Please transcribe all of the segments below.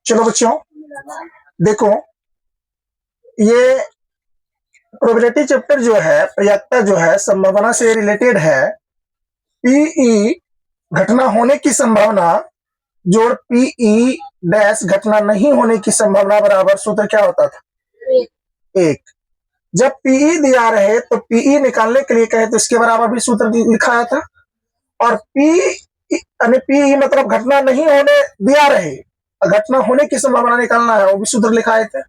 चलो बच्चों देखो, ये प्रोबेबिलिटी चैप्टर जो है, प्रयाक्ता जो है, संभावना से रिलेटेड है। पीई घटना होने की संभावना जोड़ पीई डैश घटना नहीं होने की संभावना बराबर सूत्र क्या होता था? एक। जब पीई दिया रहे तो पीई निकालने के लिए कहे तो इसके बराबर भी सूत्र लिखाया था। और पीई मतलब घटना नहीं होने दिया रहे, घटना होने की संभावना निकालना है, वो भी सूत्र लिखाए थे।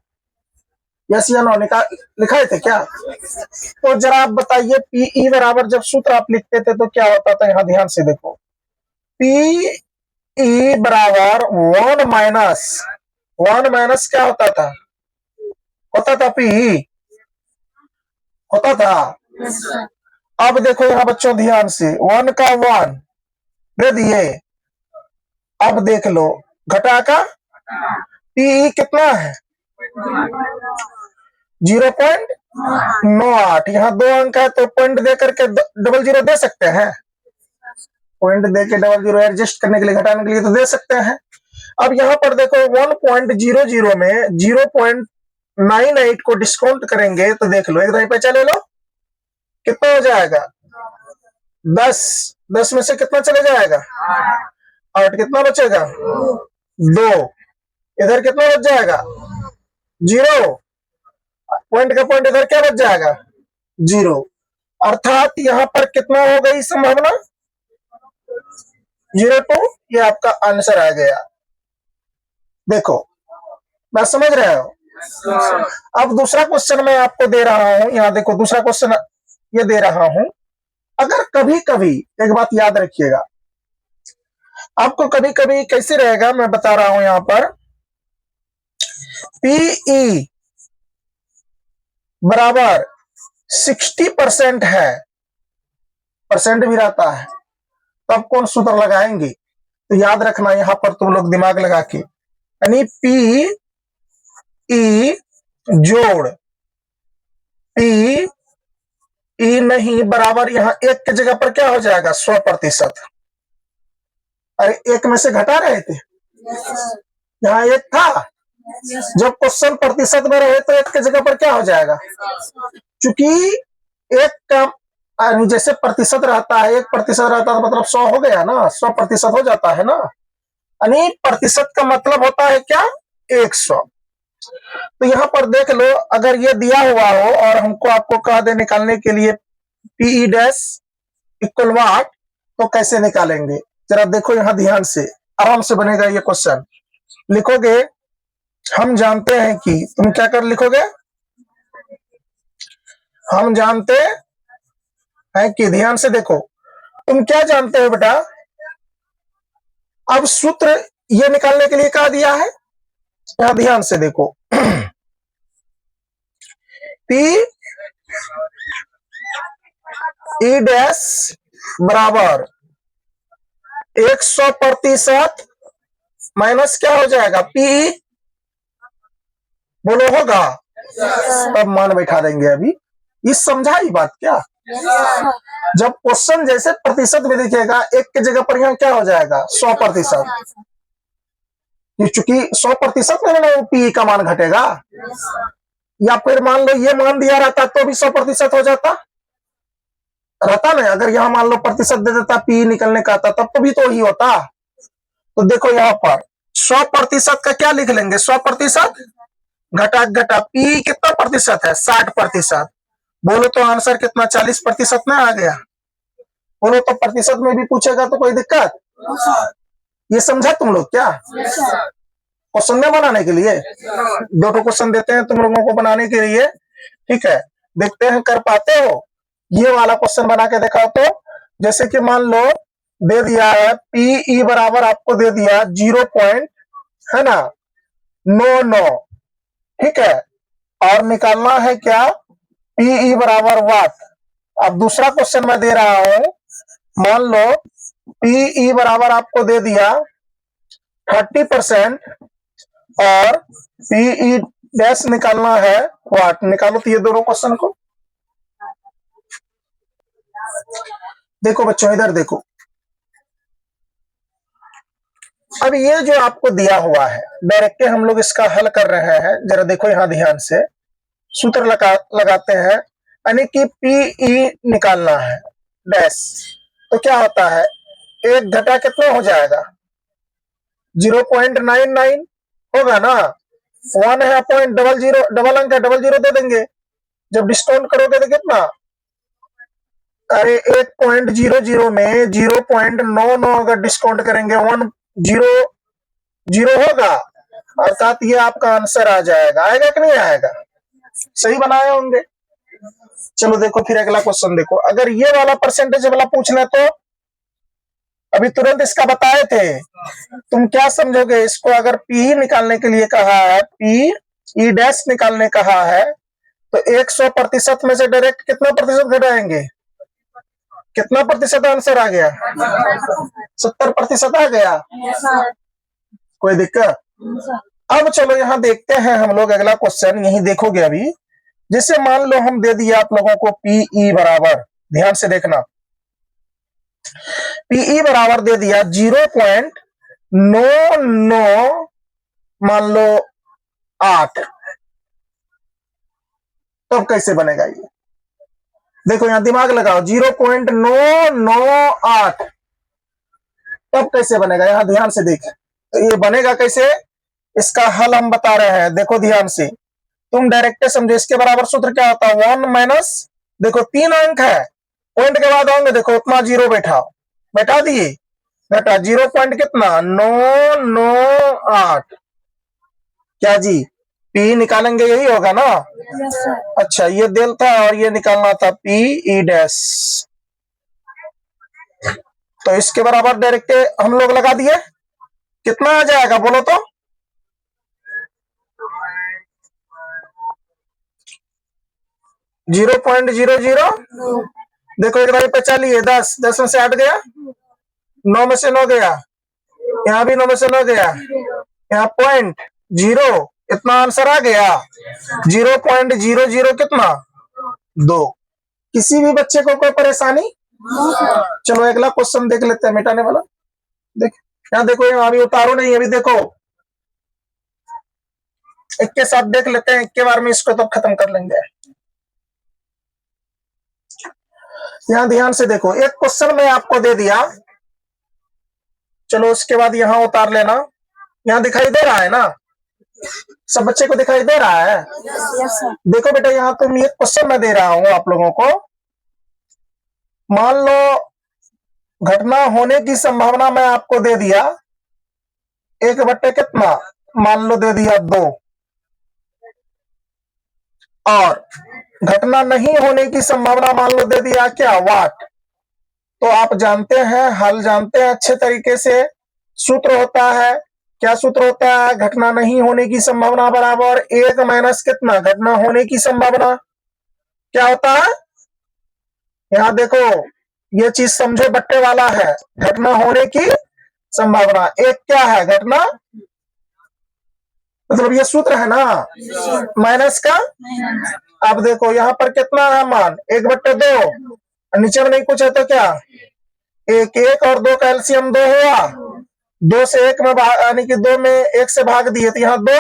यस या नो लिखाए थे क्या? तो जरा आप बताइए, पीई बराबर जब सूत्र आप लिखते थे तो क्या होता था? यहां ध्यान से देखो, पीई बराबर वन माइनस क्या होता था? पीई होता था। अब देखो यहाँ बच्चों ध्यान से, वन का वन दे दिए। अब देख लो घटा का पीई कितना है? 0.98। यहाँ 2 अंक है तो पॉइंट दे करके 00 दे सकते हैं। पॉइंट दे के 00 एडजस्ट करने के लिए, घटाने के लिए तो दे सकते हैं। अब यहाँ पर देखो 1.00 में 0.98 को डिस्काउंट करेंगे तो देख लो, एक दही पैसा ले लो, कितना हो जाएगा? 10 में से कितना चले जाएगा? 8। कितना बचेगा? 2। इधर कितना बच जाएगा? 0। पॉइंट का पॉइंट इधर क्या बच जाएगा? 0। अर्थात यहाँ पर कितना हो गई संभावना? 0.2। ये आपका आंसर आ गया। देखो, मैं समझ रहे हो? अब दूसरा क्वेश्चन मैं आपको दे रहा हूं। यहाँ देखो, दूसरा क्वेश्चन ये दे रहा हूं। अगर कभी कभी, एक बात याद रखिएगा, आपको कभी कभी कैसे रहेगा मैं बता रहा हूं। यहाँ पर पीई बराबर 60% है, परसेंट भी रहता है, तब कौन सूत्र लगाएंगे? तो याद रखना यहां पर तुम लोग दिमाग लगा के, यानी पी ई जोड़ पी ई नहीं बराबर, यहां एक की जगह पर क्या हो जाएगा? 100%। अरे एक में से घटा रहे थे, यहाँ एक था। जब क्वेश्चन प्रतिशत में रहे तो एक की जगह पर क्या हो जाएगा? चूंकि एक का जैसे प्रतिशत रहता है, 1% रहता है तो मतलब 100 हो गया ना, 100% हो जाता है ना। यानी प्रतिशत का मतलब होता है क्या? 100। तो यहाँ पर देख लो, अगर ये दिया हुआ हो और हमको आपको कह दे निकालने के लिए पीई डैश इक्वल वाट, तो कैसे निकालेंगे? जरा देखो यहाँ ध्यान से, आराम से बनेगा ये क्वेश्चन। लिखोगे, हम जानते हैं कि, तुम क्या कर लिखोगे? हम जानते हैं कि, ध्यान से देखो, तुम क्या जानते हो बेटा? अब सूत्र ये निकालने के लिए क्या दिया है? यहाँ ध्यान से देखो, पी ई डैश बराबर 100% माइनस क्या हो जाएगा? पी, बोलो होगा? तब मान बैठा देंगे। अभी ये समझा ही बात क्या? जब क्वेश्चन जैसे प्रतिशत में दिखेगा, एक की जगह पर यहाँ क्या हो जाएगा? 100%। चूंकि 100% में ना पी का मान घटेगा। या फिर मान लो ये मान दिया रहता तो भी 100% हो जाता, रहता ना। अगर यहाँ मान लो प्रतिशत दे देता, पी निकलने का आता, तब तो भी तो ही होता। तो देखो यहाँ पर 100% का क्या लिख लेंगे? 100% घटा घटा पी कितना प्रतिशत है? 60%। बोलो तो आंसर कितना? 40% में आ गया। बोलो तो प्रतिशत में भी पूछेगा तो कोई दिक्कत? ये समझा तुम लोग क्या? क्वेश्चन में बनाने के लिए दो क्वेश्चन देते हैं तुम लोगों को बनाने के लिए, ठीक है? देखते हैं कर पाते हो। ये वाला क्वेश्चन बना के दिखाओ तो। जैसे कि मान लो दे दिया है पीई बराबर, आपको दे दिया 0 पॉइंट, है ना, 99, ठीक है? और निकालना है क्या? पीई बराबर वाट। अब दूसरा क्वेश्चन मैं दे रहा हूं, मान लो पीई बराबर आपको दे दिया 30% और पीई डैश निकालना है वाट। निकालो तो ये दोनों क्वेश्चन को। देखो बच्चों, इधर देखो, अब ये जो आपको दिया हुआ है डायरेक्टली हम लोग इसका हल कर रहे हैं, जरा देखो यहां ध्यान से, सूत्र लगाते हैं, यानी कि पीई निकालना है डैश। तो क्या होता है, एक घटा कितना हो जाएगा 0.99 होगा ना, 1 है पॉइंट डबल जीरो, डबल अंक है, डबल जीरो दे देंगे। जब डिस्काउंट करोगे तो कितना, अरे 1.00 में 0.99 अगर डिस्काउंट करेंगे 100 होगा, अर्थात ये आपका आंसर आ जाएगा। आएगा कि नहीं आएगा, सही बनाए होंगे। चलो देखो फिर अगला क्वेश्चन देखो, अगर ये वाला परसेंटेज वाला पूछ ले तो, अभी तुरंत इसका बताए थे, तुम क्या समझोगे इसको, अगर पी निकालने के लिए कहा है, पी ई डैश निकालने कहा है, तो 100% में से डायरेक्ट कितना प्रतिशत घटाएंगे, कितना प्रतिशत आंसर आ गया, 70% आ गया, कोई दिक्कत। अब चलो यहां देखते हैं हम लोग अगला क्वेश्चन, यही देखोगे अभी। जैसे मान लो हम दे दिया आप लोगों को पीई बराबर, ध्यान से देखना, पीई बराबर दे दिया 0.99 मान लो 8, तब कैसे बनेगा ये, देखो यहां दिमाग लगाओ, 0.998 तब कैसे बनेगा, यहां ध्यान से देख, तो ये बनेगा कैसे, इसका हल हम बता रहे हैं, देखो ध्यान से, तुम डायरेक्ट समझो, इसके बराबर सूत्र क्या होता है, 1 माइनस, देखो 3 अंक है, पॉइंट के बाद आएंगे, देखो उतना जीरो बैठा दिए, बेटा 0 पॉइंट कितना 998, क्या जी पी निकालेंगे यही होगा ना, अच्छा ये दिल था और ये निकालना था पी ई डैश, तो इसके बराबर डायरेक्ट हम लोग लगा दिए, कितना आ जाएगा बोलो तो, 0.00, देखो एक बार पे चलिए, 10 में से 8 गया, 9 में से 9 गया, यहाँ भी 9 में से 9 गया, यहाँ पॉइंट जीरो, इतना आंसर आ गया, 0.00 कितना 2। किसी भी बच्चे को कोई परेशानी, चलो अगला क्वेश्चन देख लेते हैं, मिटाने वाला देख, यहाँ देखो, यहाँ अभी उतारो नहीं, अभी देखो एक के साथ देख लेते हैं, एक के बार में इसको तब खत्म कर लेंगे। यहां ध्यान से देखो, एक क्वेश्चन मैं आपको दे दिया, चलो उसके बाद यहां उतार लेना, यहां दिखाई दे रहा है ना, सब बच्चे को दिखाई दे रहा है, देखो बेटा यहाँ तुम ये क्वेश्चन मैं दे रहा हूं आप लोगों को, मान लो घटना होने की संभावना मैं आपको दे दिया 1/, कितना मान लो दे दिया 2, और घटना नहीं होने की संभावना मान लो दे दिया क्या वाट। तो आप जानते हैं, हल जानते हैं अच्छे तरीके से, सूत्र होता है, क्या सूत्र होता है, घटना नहीं होने की संभावना बराबर 1 माइनस कितना घटना होने की संभावना, क्या होता है, यहां देखो ये चीज समझो, बट्टे वाला है, घटना होने की संभावना, एक क्या है घटना, मतलब ये सूत्र है ना, माइनस का, अब देखो यहाँ पर कितना है मान 1/2, नीचे में नहीं कुछ है तो क्या, 1 और 2 का एलसीएम 2 हुआ, 2 से 1 में यानी कि 2 में 1 से भाग दिए तो यहाँ 2,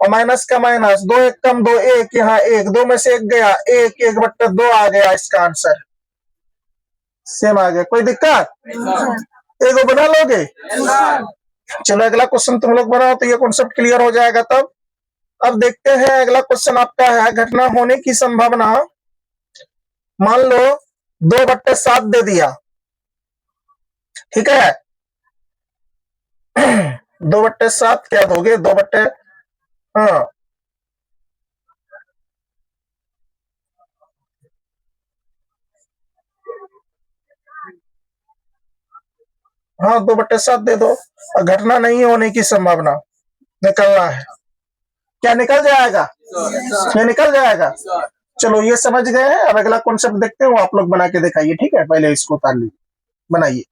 और माइनस का माइनस, 2 1 कम 2 1, यहाँ 1, 2 में से 1 गया, 1/2 आ गया इसका आंसर, सेम आ गया, कोई दिक्कत, एक बना लोगे, चलो अगला क्वेश्चन तुम लोग बनाओ तो ये कॉन्सेप्ट क्लियर हो जाएगा तब। अब देखते हैं अगला क्वेश्चन आपका है, घटना होने की संभावना, मान लो 2/7 दे दिया, ठीक है 2/7 क्या दोगे, 2 बट्टे, हाँ 2/7 दे दो, और घटना नहीं होने की संभावना निकलना है, क्या निकल जाएगा, ये निकल जाएगा। चलो ये समझ गए हैं, अब अगला कॉन्सेप्ट देखते हैं, वो आप लोग बना के दिखाइए, ठीक है, पहले इसको उतार लीजिए, बनाइए।